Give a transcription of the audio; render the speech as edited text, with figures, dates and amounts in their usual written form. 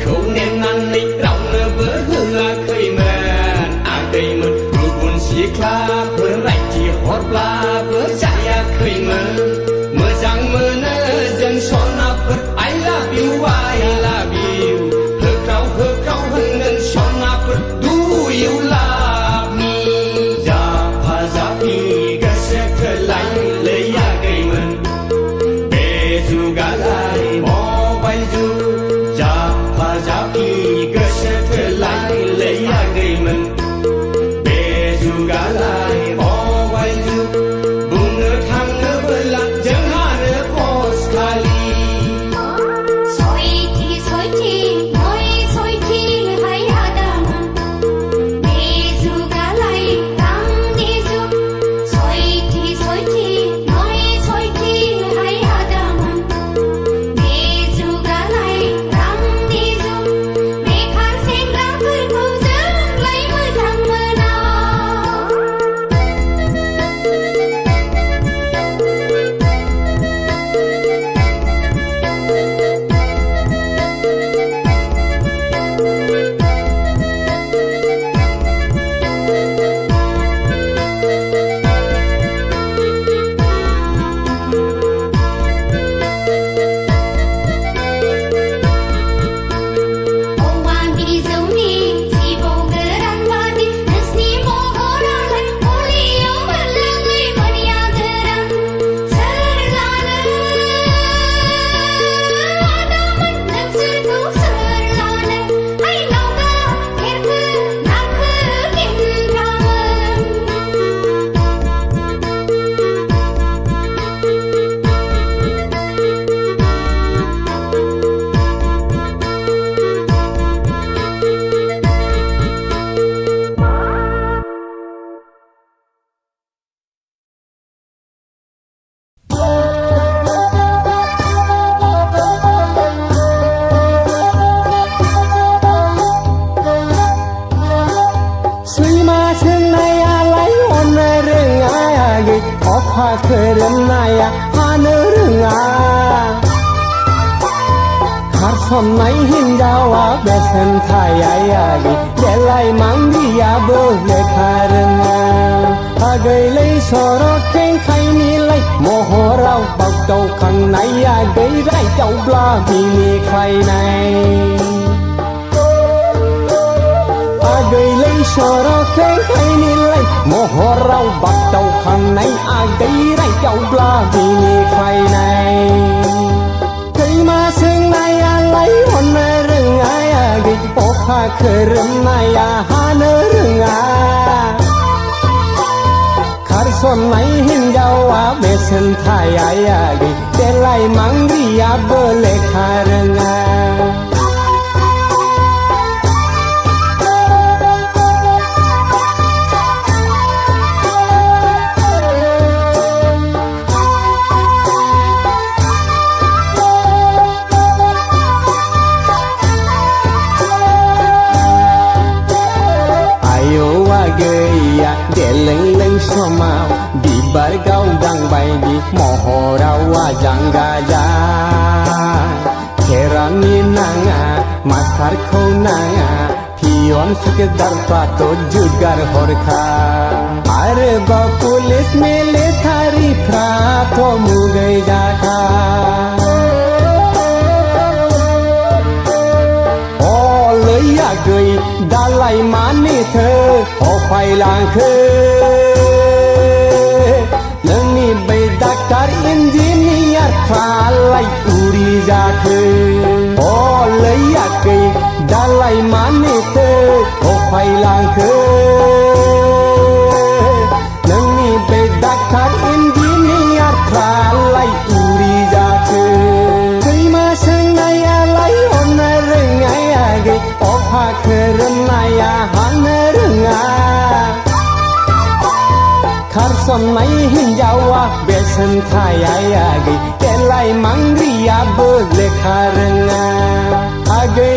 khâu nên ăn lịch rau nơ bữa hưa khơi mền cây mật bữa buồn xí kla bữa rạch chỉ hót la bữa chạy khơi mưa giang mưa nơ dân son bữa I love you hơ khâu hưng ngân son bữa do you love me ja pha ja pi ga se khơi lại lấy cây mật bê du gà lại mò bay du ja pha ja pi ga se khơi lại lấy cây mật bê du gà lại mò bay du bung nơ thang nơ bơ lạc chẳng hà nơ post kali Kerenaya hanerenga Karsonai hinjawa besen thayayagi Delai mangdiya boleh karenga Agai lay sorot keng khai nilai Mohorau bak tau khang nai agai rai chau bla bini khai nai Agai lay sorot keng khai nilai Mohorau bak tau khang nai agai rai chau bla bini khai nai Kai ma seng nai alai honna renga agai okha kerem naya hana renga Karson nai hinjawa besen thayayagi Delai mangriya boleh karenga Deleng leng somau di bargau dang baidi mohorau wajang gaja kerani nanga maskar kau nanga pion sekedar pato jugar horka arba pulis military prato mugai jaka gầy dalai mani thơ ho phai lang khơ nani bay daktar engineer phalai uri ja khơ ho laya gầy dalai mani thơ ho phai lang khơ nani bay daktar engineer phalai uri ja khơ kai ma sang naya lai onna rengai age okha kerenaya hanerenga Karson nai hinjawa besen thayayagi Delai mangriya boleh karenga Agai